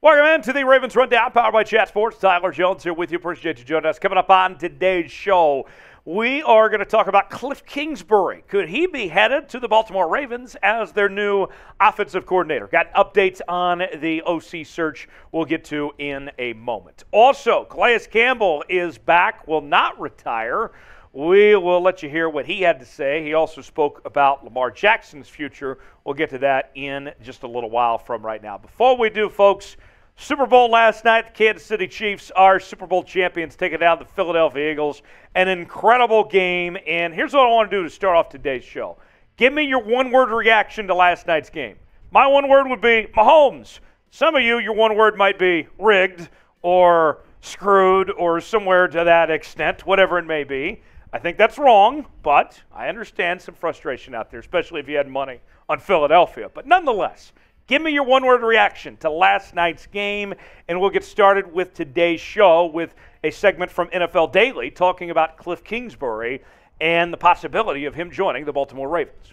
Welcome into the Ravens Rundown, powered by Chat Sports. Tyler Jones here with you. Appreciate you joining us. Coming up on today's show, we are going to talk about Kliff Kingsbury. Could he be headed to the Baltimore Ravens as their new offensive coordinator? Got updates on the OC search we'll get to in a moment. Also, Calais Campbell is back, will not retire. We will let you hear what he had to say. He also spoke about Lamar Jackson's future. We'll get to that in just a little while from right now. Before we do, folks, Super Bowl last night, the Kansas City Chiefs are Super Bowl champions, taking down the Philadelphia Eagles. An incredible game, and here's what I want to do to start off today's show. Give me your one-word reaction to last night's game. My one word would be Mahomes. Some of you, your one word might be rigged or screwed or somewhere to that extent, whatever it may be. I think that's wrong, but I understand some frustration out there, especially if you had money on Philadelphia. But nonetheless, give me your one-word reaction to last night's game, and we'll get started with today's show with a segment from NFL Daily talking about Kliff Kingsbury and the possibility of him joining the Baltimore Ravens.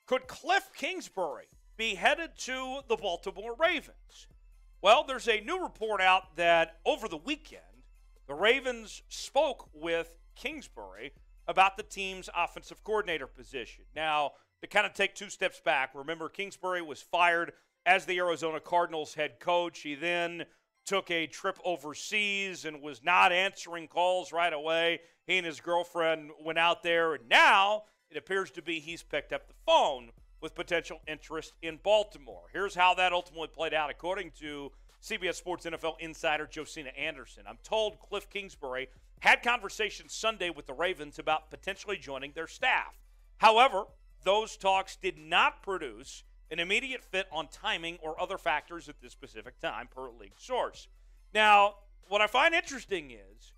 Could Kliff Kingsbury be headed to the Baltimore Ravens? Well, there's a new report out that over the weekend, the Ravens spoke with Kingsbury about the team's offensive coordinator position. Now, to kind of take two steps back, remember Kingsbury was fired as the Arizona Cardinals head coach. He then took a trip overseas and was not answering calls right away. He and his girlfriend went out there, and now it appears to be he's picked up the phone with potential interest in Baltimore. Here's how that ultimately played out, according to CBS Sports NFL insider Josina Anderson. I'm told Kliff Kingsbury had conversations Sunday with the Ravens about potentially joining their staff. However, those talks did not produce an immediate fit on timing or other factors at this specific time, per league source. Now, what I find interesting is,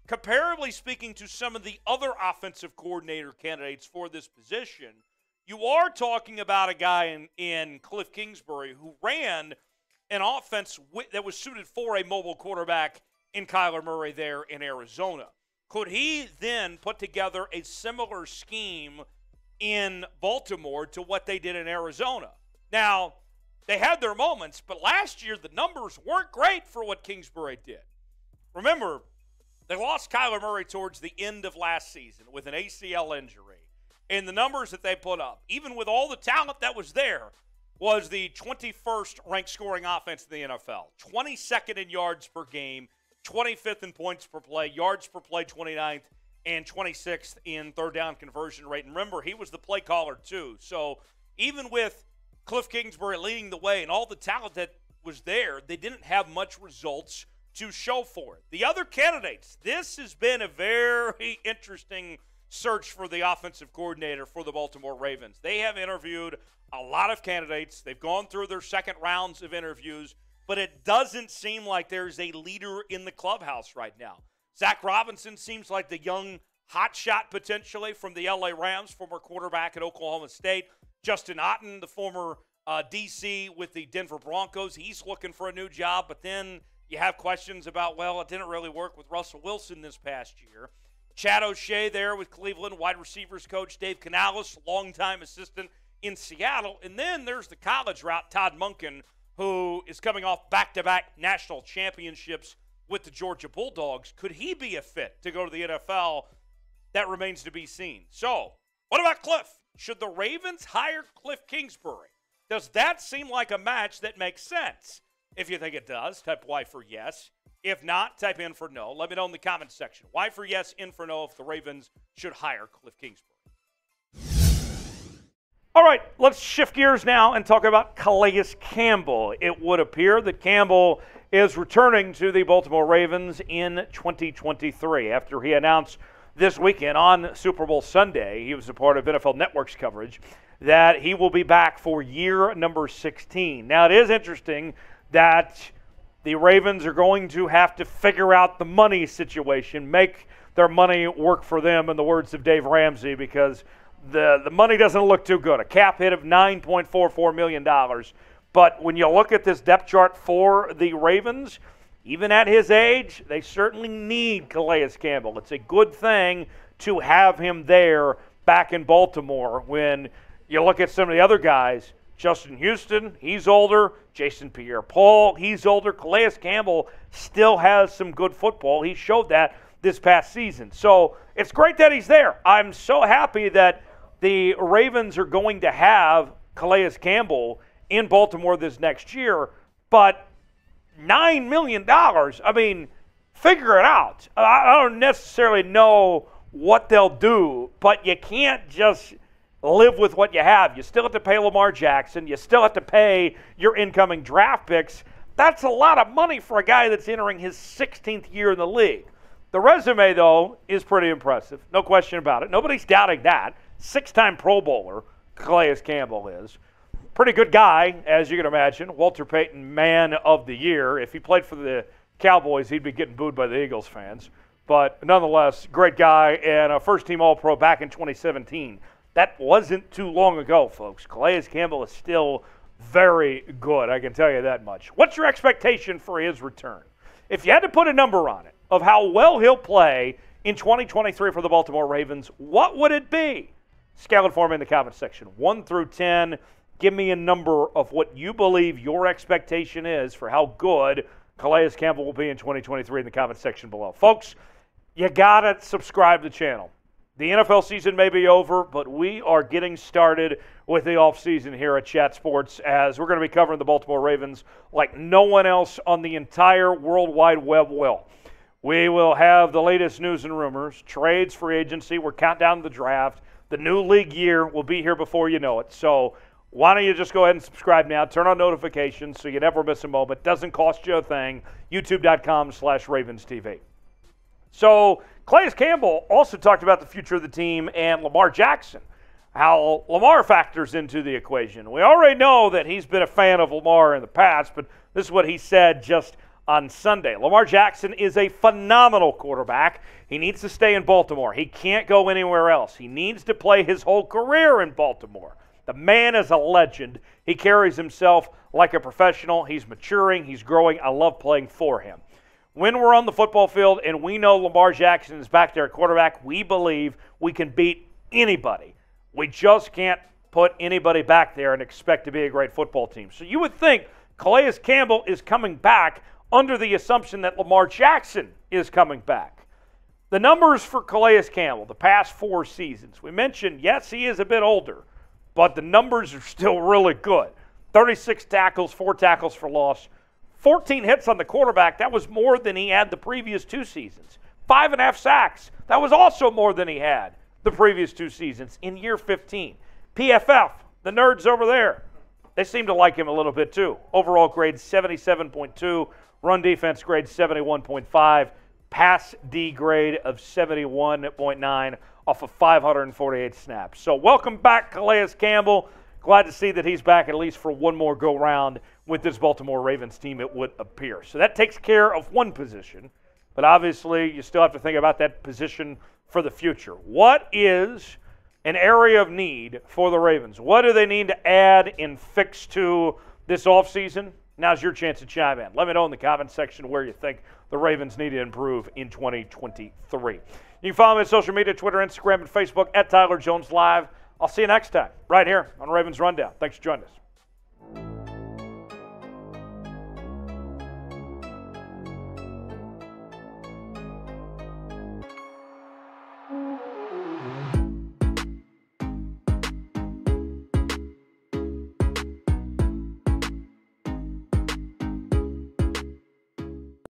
comparably speaking to some of the other offensive coordinator candidates for this position, you are talking about a guy in Kliff Kingsbury who ran an offense that was suited for a mobile quarterback in Kyler Murray there in Arizona. Could he then put together a similar scheme in Baltimore to what they did in Arizona? Now, they had their moments, but last year the numbers weren't great for what Kingsbury did. Remember, they lost Kyler Murray towards the end of last season with an ACL injury, and the numbers that they put up, even with all the talent that was there, was the 21st ranked scoring offense in the NFL, 22nd in yards per game, 25th in points per play, yards per play 29th, and 26th in third down conversion rate. And remember, he was the play caller too. So even with Kliff Kingsbury leading the way and all the talent that was there, they didn't have much results to show for it. The other candidates, this has been a very interesting search for the offensive coordinator for the Baltimore Ravens. They have interviewed a lot of candidates. They've gone through their second rounds of interviews, but it doesn't seem like there's a leader in the clubhouse right now. Zach Robinson seems like the young hotshot potentially from the LA Rams, former quarterback at Oklahoma State. Justin Otten, the former DC with the Denver Broncos, he's looking for a new job, but then you have questions about, well, it didn't really work with Russell Wilson this past year. Chad O'Shea there with Cleveland, wide receivers coach Dave Canales, longtime assistant in Seattle. And then there's the college route, Todd Monken, who is coming off back-to-back national championships with the Georgia Bulldogs. Could he be a fit to go to the NFL? That remains to be seen. So, what about Kliff? Should the Ravens hire Kliff Kingsbury? Does that seem like a match that makes sense? If you think it does, type Y for yes. If not, type in for no. Let me know in the comments section. Y for yes, in for no if the Ravens should hire Kliff Kingsbury. All right, let's shift gears now and talk about Calais Campbell. It would appear that Campbell is returning to the Baltimore Ravens in 2023 after he announced this weekend on Super Bowl Sunday, he was a part of NFL Network's coverage, that he will be back for year number 16. Now, it is interesting that the Ravens are going to have to figure out the money situation, make their money work for them, in the words of Dave Ramsey, because the money doesn't look too good. A cap hit of $9.44 million. But when you look at this depth chart for the Ravens, even at his age, they certainly need Calais Campbell. It's a good thing to have him there back in Baltimore when you look at some of the other guys. Justin Houston, he's older. Jason Pierre-Paul, he's older. Calais Campbell still has some good football. He showed that this past season. So it's great that he's there. I'm so happy that the Ravens are going to have Calais Campbell in Baltimore this next year. But $9 million, I mean, figure it out. I don't necessarily know what they'll do, but you can't just live with what you have. You still have to pay Lamar Jackson. You still have to pay your incoming draft picks. That's a lot of money for a guy that's entering his 16th year in the league. The resume, though, is pretty impressive. No question about it. Nobody's doubting that. 6-time Pro Bowler, Calais Campbell is. Pretty good guy, as you can imagine. Walter Payton, Man of the Year. If he played for the Cowboys, he'd be getting booed by the Eagles fans. But nonetheless, great guy and a first-team All-Pro back in 2017. That wasn't too long ago, folks. Calais Campbell is still very good, I can tell you that much. What's your expectation for his return? If you had to put a number on it of how well he'll play in 2023 for the Baltimore Ravens, what would it be? Scale it for me in the comment section. 1 through 10, give me a number of what you believe your expectation is for how good Calais Campbell will be in 2023 in the comment section below. Folks, you got to subscribe to the channel. The NFL season may be over, but we are getting started with the offseason here at Chat Sports, as we're going to be covering the Baltimore Ravens like no one else on the entire World Wide Web will. We will have the latest news and rumors, trades, free agency. We're counting down the draft. The new league year will be here before you know it. So why don't you just go ahead and subscribe now. Turn on notifications so you never miss a moment. Doesn't cost you a thing. YouTube.com/RavensTV. So Calais Campbell also talked about the future of the team and Lamar Jackson, how Lamar factors into the equation. We already know that he's been a fan of Lamar in the past, but this is what he said just on Sunday. Lamar Jackson is a phenomenal quarterback. He needs to stay in Baltimore. He can't go anywhere else. He needs to play his whole career in Baltimore. The man is a legend. He carries himself like a professional. He's maturing. He's growing. I love playing for him. When we're on the football field and we know Lamar Jackson is back there at quarterback, we believe we can beat anybody. We just can't put anybody back there and expect to be a great football team. So you would think Calais Campbell is coming back under the assumption that Lamar Jackson is coming back. The numbers for Calais Campbell, the past 4 seasons, we mentioned, yes, he is a bit older, but the numbers are still really good. 36 tackles, 4 tackles for loss, 14 hits on the quarterback. That was more than he had the previous 2 seasons. 5.5 sacks. That was also more than he had the previous 2 seasons in year 15. PFF, the nerds over there, they seem to like him a little bit too. Overall grade 77.2. Run defense grade 71.5. Pass D grade of 71.9 off of 548 snaps. So welcome back, Calais Campbell. Glad to see that he's back at least for one more go-round with this Baltimore Ravens team, it would appear. So that takes care of one position, but obviously you still have to think about that position for the future. What is an area of need for the Ravens? What do they need to add and fix to this offseason? Now's your chance to chime in. Let me know in the comment section where you think the Ravens need to improve in 2023. You can follow me on social media, Twitter, Instagram, and Facebook at Tyler Jones Live. I'll see you next time right here on Ravens Rundown. Thanks for joining us.